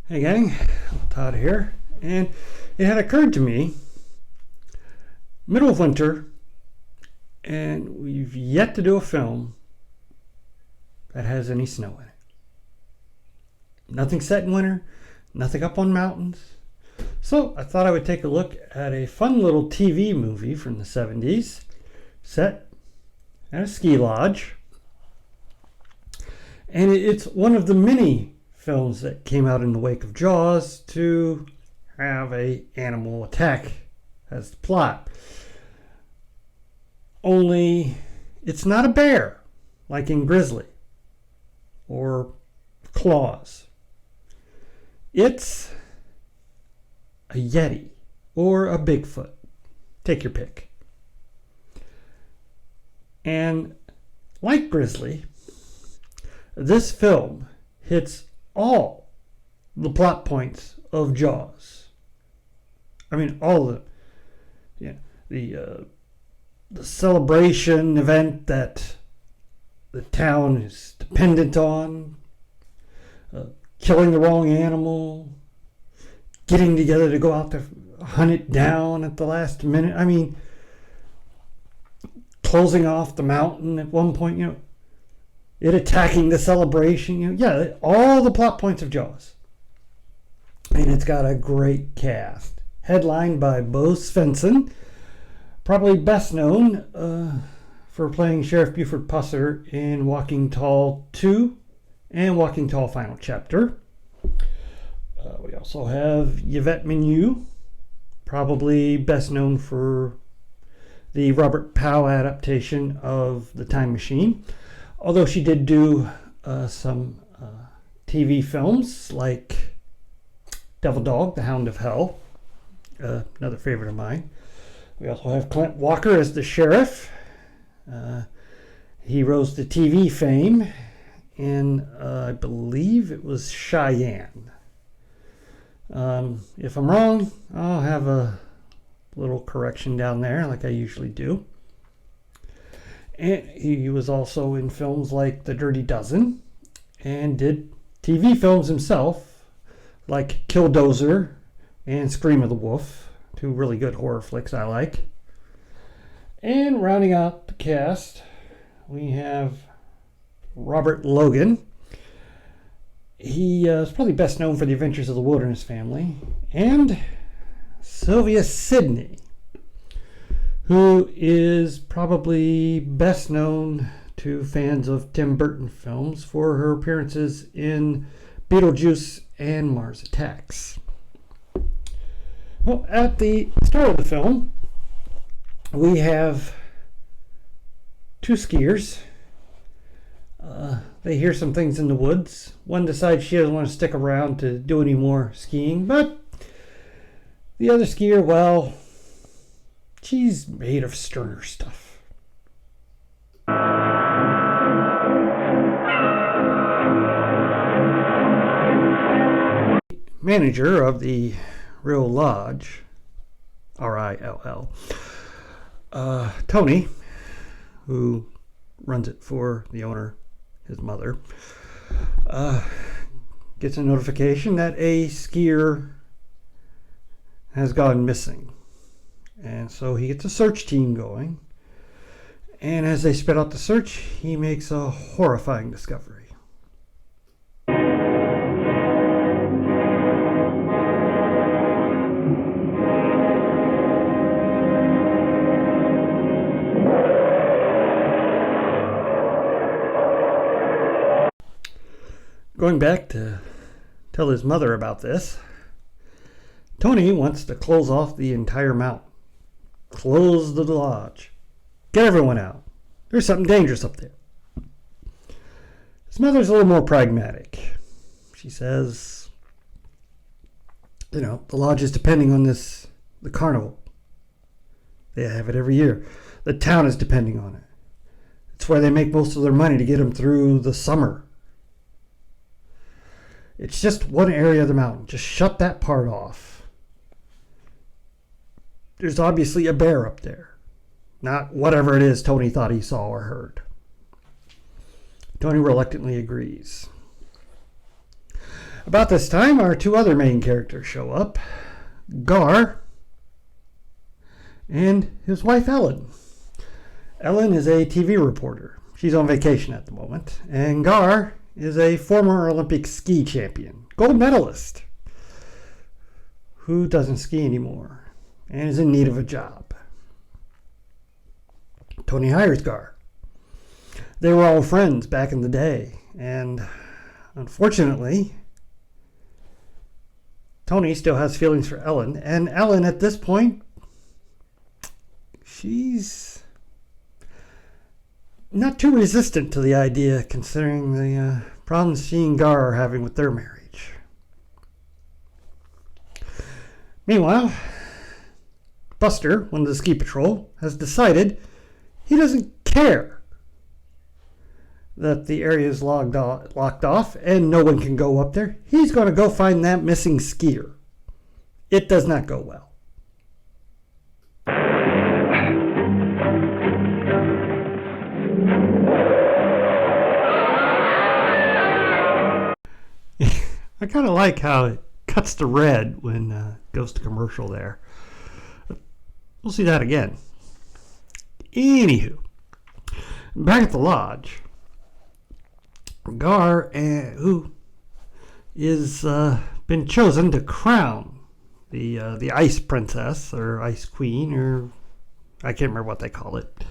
Hey gang, Todd here, and it had occurred to me, middle of winter, and we've yet to do a film that has any snow in it. Nothing set in winter, nothing up on mountains. So I thought I would take a look at a fun little TV movie from the 70s, set at a ski lodge. And it's one of the many films that came out in the wake of Jaws to have a animal attack as the plot. Only it's not a bear like in Grizzly or Claws. It's a Yeti or a Bigfoot. Take your pick. And like Grizzly, this film hits all the plot points of Jaws. I mean, all of them. Yeah, the celebration event that the town is dependent on, killing the wrong animal, getting together to go out to hunt it down at the last minute. I mean, closing off the mountain at one point, it attacking the celebration, all the plot points of Jaws. And it's got a great cast. Headlined by Bo Svensson, probably best known for playing Sheriff Buford Pusser in Walking Tall 2 and Walking Tall Final Chapter. We also have Yvette Menu, probably best known for the Robert Powell adaptation of The Time Machine. Although she did do some TV films like Devil Dog, The Hound of Hell, another favorite of mine. We also have Clint Walker as the sheriff. He rose to TV fame in, I believe it was Cheyenne. If I'm wrong, I'll have a little correction down there like I usually do. And he was also in films like The Dirty Dozen and did TV films himself like Killdozer and Scream of the Wolf, two really good horror flicks I like. And rounding out the cast, we have Robert Logan. He is probably best known for The Adventures of the Wilderness Family, and Sylvia Sidney, who is probably best known to fans of Tim Burton films for her appearances in Beetlejuice and Mars Attacks. Well, at the start of the film, we have two skiers. They hear some things in the woods. One decides she doesn't want to stick around to do any more skiing, but the other skier, well, she's made of sterner stuff. Manager of the Rill Lodge, R-I-L-L, Tony, who runs it for the owner, his mother, gets a notification that a skier has gone missing. And so he gets a search team going. And as they spread out the search, he makes a horrifying discovery. Going back to tell his mother about this, Tony wants to close off the entire mountain. Close the lodge. Get everyone out. There's something dangerous up there. His mother's a little more pragmatic. She says, the lodge is depending on the carnival. They have it every year. The town is depending on it. It's where they make most of their money to get them through the summer. It's just one area of the mountain. Just shut that part off. There's obviously a bear up there. Not whatever it is Tony thought he saw or heard. Tony reluctantly agrees. About this time, our two other main characters show up. Gar and his wife Ellen. Ellen is a TV reporter. She's on vacation at the moment. And Gar is a former Olympic ski champion, gold medalist, who doesn't ski anymore and is in need of a job. Tony hires Gar. They were all friends back in the day, and unfortunately, Tony still has feelings for Ellen, and Ellen at this point, she's not too resistant to the idea considering the problems she and Gar are having with their marriage. Meanwhile, Buster, one of the ski patrol, has decided he doesn't care that the area is locked off and no one can go up there. He's going to go find that missing skier. It does not go well. I kind of like how it cuts to red when it goes to commercial there. We'll see that again. Anywho, back at the lodge, Gar, who is been chosen to crown the Ice Princess or Ice Queen, or I can't remember what they call it.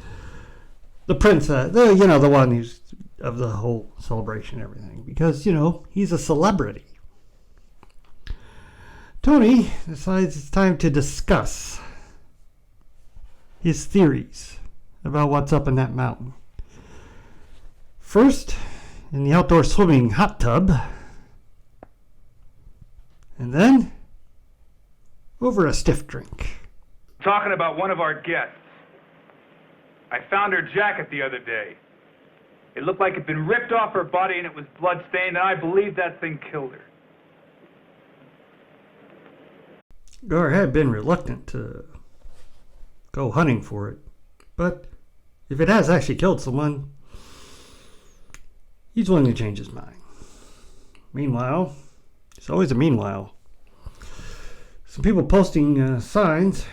The princess, the one who's of the whole celebration and everything, because he's a celebrity. Tony decides it's time to discuss his theories about what's up in that mountain. First, in the outdoor swimming hot tub, and then over a stiff drink. Talking about one of our guests. I found her jacket the other day. It looked like it'd been ripped off her body and it was blood-stained, and I believe that thing killed her. Gar had been reluctant to go hunting for it, but if it has actually killed someone, he's willing to change his mind. Meanwhile, it's always a meanwhile. Some people posting signs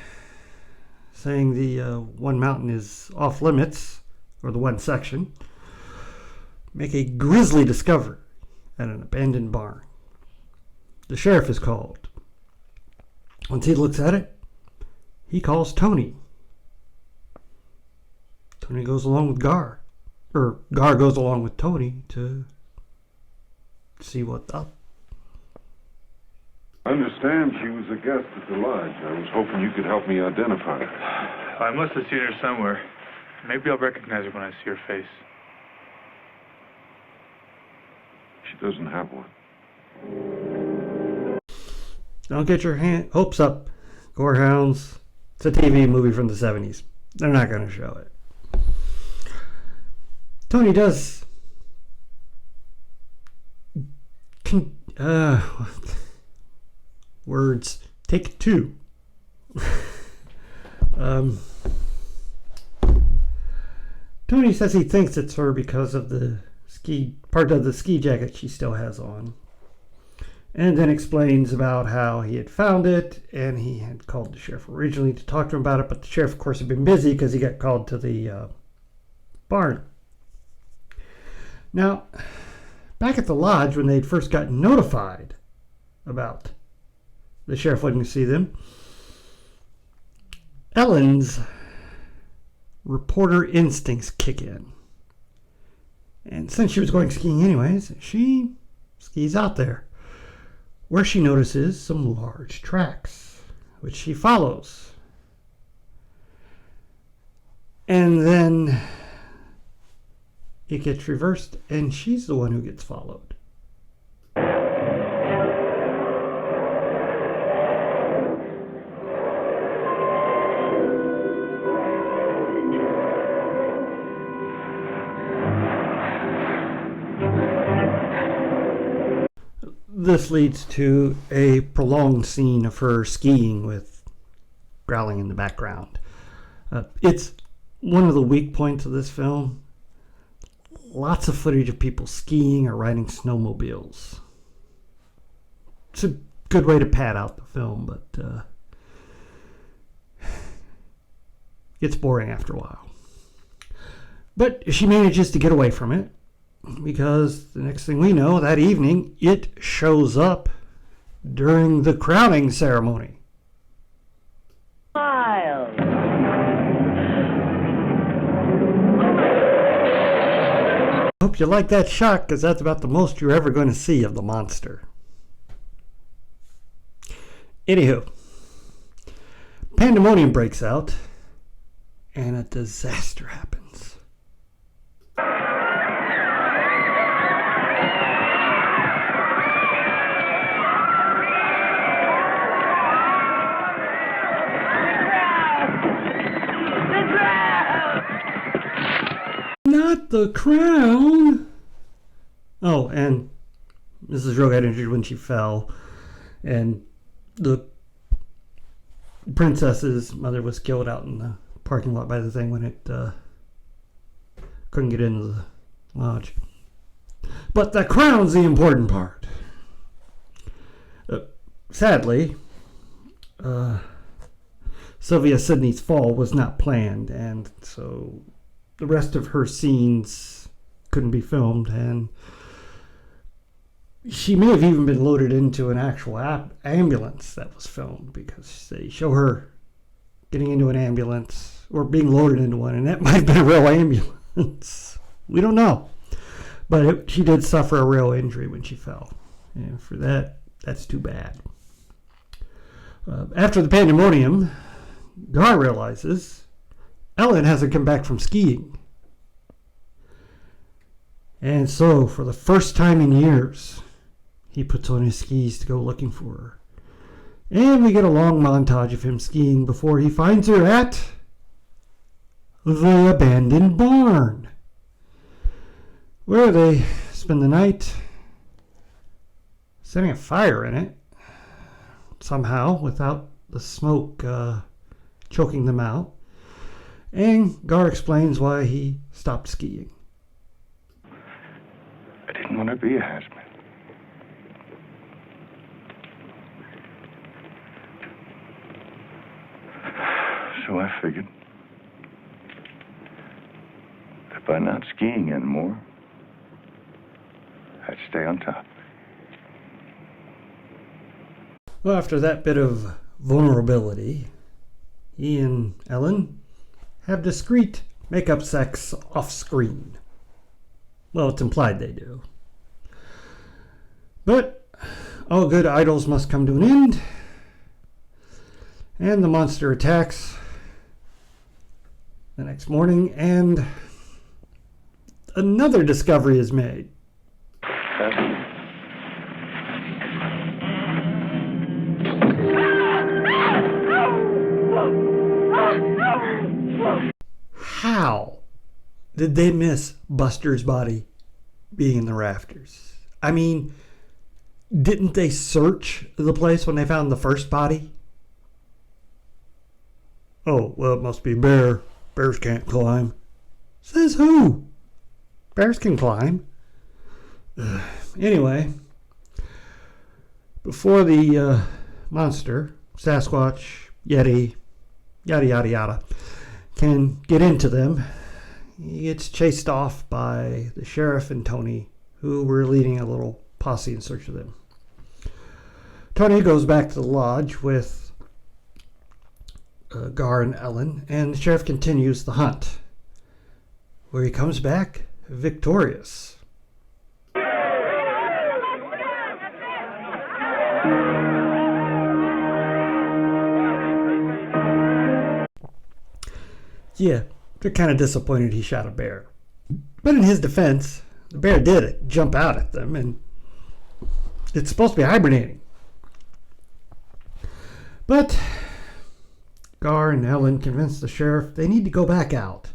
saying the one mountain is off limits, or the one section, make a grisly discovery at an abandoned barn. The sheriff is called. Once he looks at it, he calls Tony. Tony goes along with Gar. Or Gar goes along with Tony to see what's up. I understand she was a guest at the lodge. I was hoping you could help me identify her. I must have seen her somewhere. Maybe I'll recognize her when I see her face. She doesn't have one. Don't get your hopes up, Gorehounds. It's a TV movie from the 70s. They're not going to show it. Tony does... words. Take two. Tony says he thinks it's her because of the part of the ski jacket she still has on. And then explains about how he had found it, and he had called the sheriff originally to talk to him about it, but the sheriff, of course, had been busy because he got called to the barn. Now, back at the lodge, when they'd first gotten notified about the sheriff wanting to see them, Ellen's reporter instincts kick in. And since she was going skiing anyways, she skis out there, where she notices some large tracks, which she follows. And then it gets reversed, and she's the one who gets followed. This leads to a prolonged scene of her skiing with growling in the background. It's one of the weak points of this film. Lots of footage of people skiing or riding snowmobiles. it's a good way to pad out the film, but it's boring after a while. But she manages to get away from it, because the next thing we know, that evening, it shows up during the crowning ceremony. Miles. Hope you like that shot, because that's about the most you're ever going to see of the monster. Anywho, pandemonium breaks out, and a disaster happens. Not the crown! Oh, and Mrs. Rowe got injured when she fell, and the princess's mother was killed out in the parking lot by the thing when it couldn't get into the lodge. But the crown's the important part. Sadly, Sylvia Sidney's fall was not planned, and so the rest of her scenes couldn't be filmed, and she may have even been loaded into an actual ambulance that was filmed, because they show her getting into an ambulance or being loaded into one, and that might have been a real ambulance. We don't know. But she did suffer a real injury when she fell, and for that, that's too bad. After the pandemonium, Gar realizes Ellen hasn't come back from skiing. And so, for the first time in years, he puts on his skis to go looking for her. And we get a long montage of him skiing before he finds her at the abandoned barn, where they spend the night setting a fire in it, somehow, without the smoke choking them out. And Gar explains why he stopped skiing. I didn't want to be a has-been. So I figured that by not skiing anymore, I'd stay on top. Well, after that bit of vulnerability, he and Ellen have discreet make-up sex off-screen. Well, it's implied they do. But all good idols must come to an end, and the monster attacks the next morning, and another discovery is made. How did they miss Buster's body being in the rafters? I mean, didn't they search the place when they found the first body? Oh, well, it must be a bear. Bears can't climb. Says who? Bears can climb. Anyway, before the monster, Sasquatch, Yeti, yada yada yada, can get into them, he gets chased off by the sheriff and Tony, who were leading a little posse in search of them. Tony goes back to the lodge with Gar and Ellen, and the sheriff continues the hunt, where he comes back victorious. Yeah, they're kind of disappointed he shot a bear. But in his defense, the bear did jump out at them, and it's supposed to be hibernating. But Gar and Ellen convince the sheriff they need to go back out.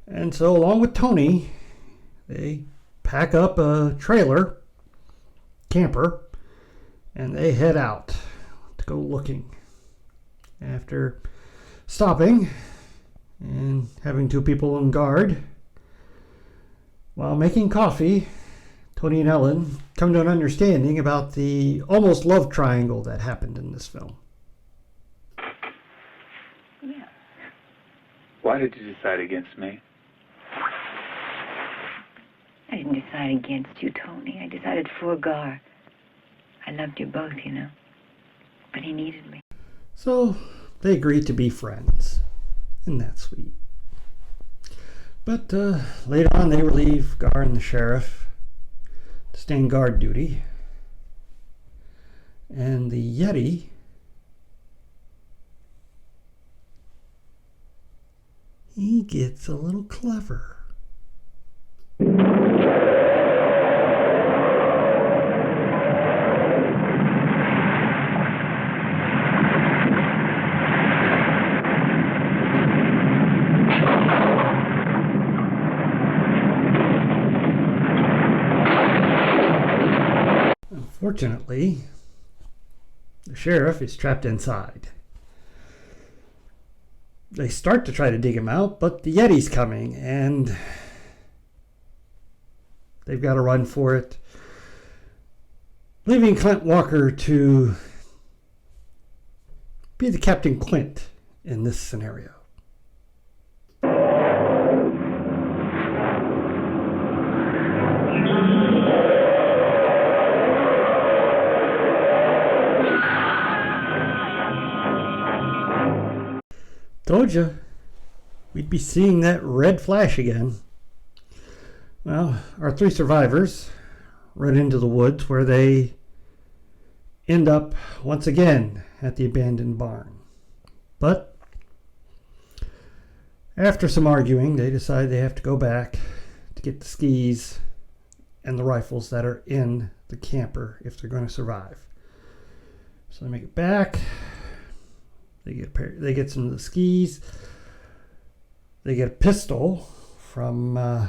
And so, along with Tony, they pack up a trailer, camper, and they head out to go looking. After stopping and having two people on guard, while making coffee, Tony and Ellen come to an understanding about the almost love triangle that happened in this film. Yeah. Why did you decide against me? I didn't decide against you, Tony. I decided for Gar. I loved you both, you know. But he needed me. So they agreed to be friends. Isn't that sweet? But later on they relieve Gar and the sheriff to stand guard duty. And the Yeti he gets a little clever. Unfortunately, the sheriff is trapped inside. They start to try to dig him out, but the Yeti's coming, and they've got to run for it, leaving Clint Walker to be the Captain Clint in this scenario. Told you, we'd be seeing that red flash again. Well, our three survivors run into the woods where they end up once again at the abandoned barn. But after some arguing, they decide they have to go back to get the skis and the rifles that are in the camper if they're going to survive. So they make it back. They get some of the skis. They get a pistol from the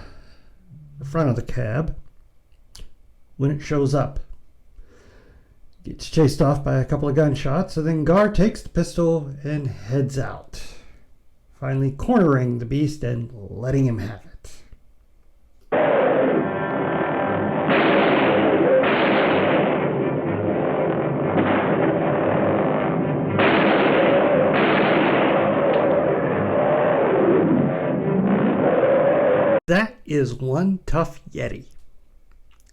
front of the cab when it shows up. Gets chased off by a couple of gunshots, so then Gar takes the pistol and heads out, finally cornering the beast and letting him have it. That is one tough Yeti.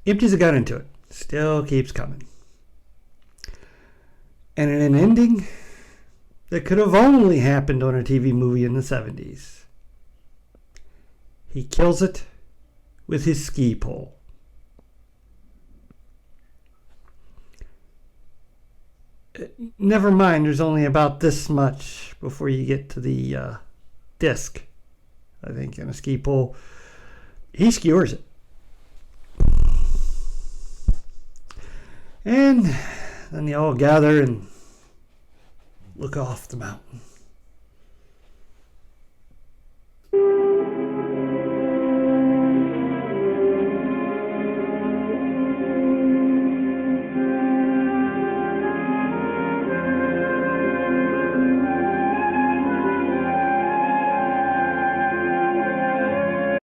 Empties a gun into it. Still keeps coming. And in an ending that could have only happened on a TV movie in the 70s, he kills it with his ski pole. Never mind, there's only about this much before you get to the disc, I think, in a ski pole. He skewers it. And then they all gather and look off the mountain.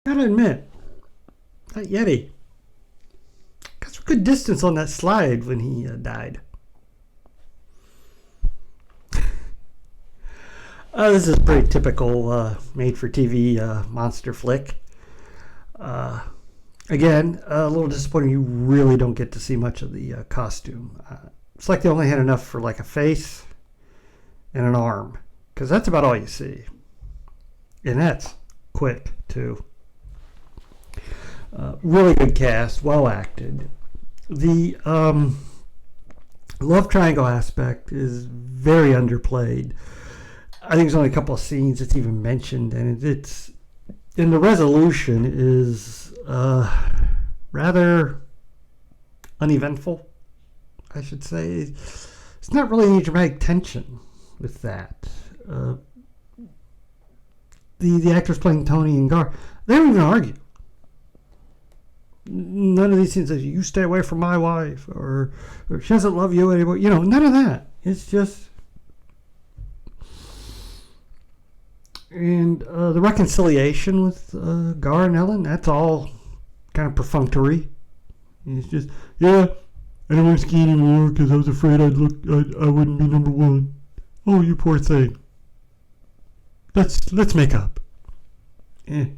Gotta admit, that Yeti got some good distance on that slide when he died. This is a pretty typical made-for-TV monster flick. Again, a little disappointing. You really don't get to see much of the costume. It's like they only had enough for like a face and an arm, because that's about all you see. And that's quick, too. Really good cast, well acted. The love triangle aspect is very underplayed. I think there's only a couple of scenes that's even mentioned, and the resolution is rather uneventful, I should say. It's not really any dramatic tension with that. The actors playing Tony and Gar, they don't even argue. None of these things that you stay away from my wife, or she doesn't love you anymore. You know, none of that. It's just, and the reconciliation with Gar and Ellen, that's all kind of perfunctory. And it's just, yeah, I don't want to ski anymore because I was afraid I wouldn't be number one. Oh, you poor thing. Let's make up. And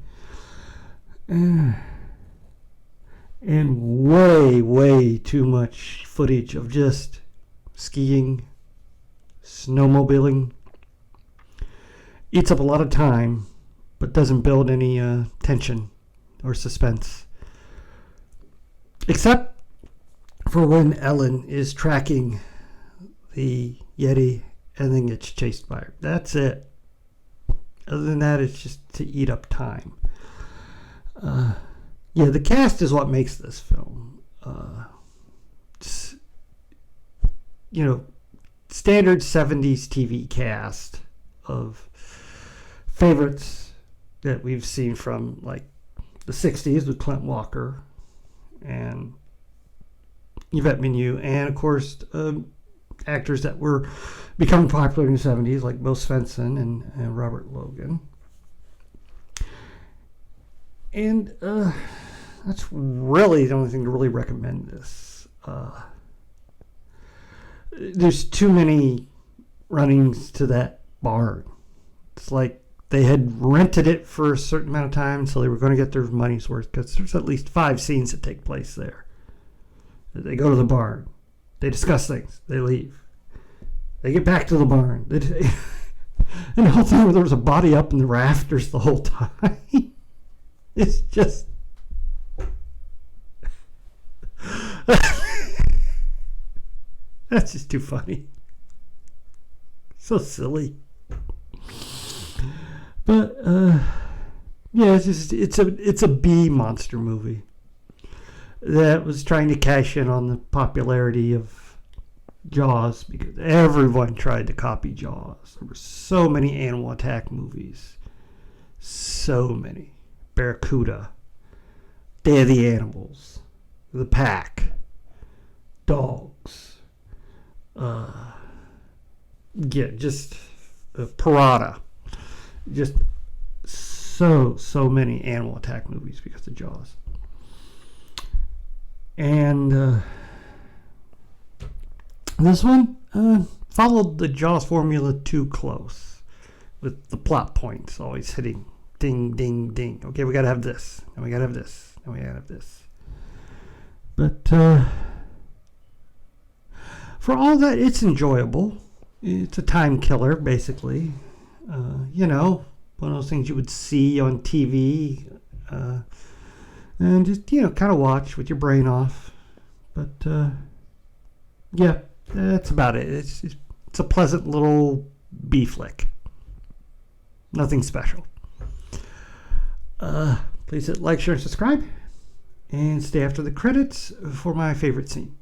way too much footage of just skiing, snowmobiling. Eats up a lot of time, but doesn't build any tension or suspense. Except for when Ellen is tracking the Yeti and then gets chased by her. That's it. Other than that, it's just to eat up time. Yeah, the cast is what makes this film. Standard 70s TV cast of favorites that we've seen from like the 60s with Clint Walker and Yvette Menu, and of course actors that were becoming popular in the 70s like Bill Svensson and Robert Logan. And that's really the only thing to really recommend this. There's too many runnings to that barn. It's like they had rented it for a certain amount of time, so they were going to get their money's worth, because there's at least 5 scenes that take place there. They go to the barn. They discuss things. They leave. They get back to the barn. And the whole thing where there was a body up in the rafters the whole time. It's just... That's just too funny. So silly. But yeah, it's a B monster movie that was trying to cash in on the popularity of Jaws, because everyone tried to copy Jaws. There were so many animal attack movies. So many. Barracuda, Day of the Animals, The Pack, Dogs, Parada. Just so many animal attack movies because of Jaws. And this one followed the Jaws formula too close, with the plot points always hitting ding, ding, ding. Okay, we gotta have this, and we gotta have this, and we gotta have this. But for all that, it's enjoyable. It's a time killer, basically. One of those things you would see on TV, and just, kind of watch with your brain off. But, yeah, that's about it. It's a pleasant little B flick. Nothing special. Please hit like, share, and subscribe, and stay after the credits for my favorite scene.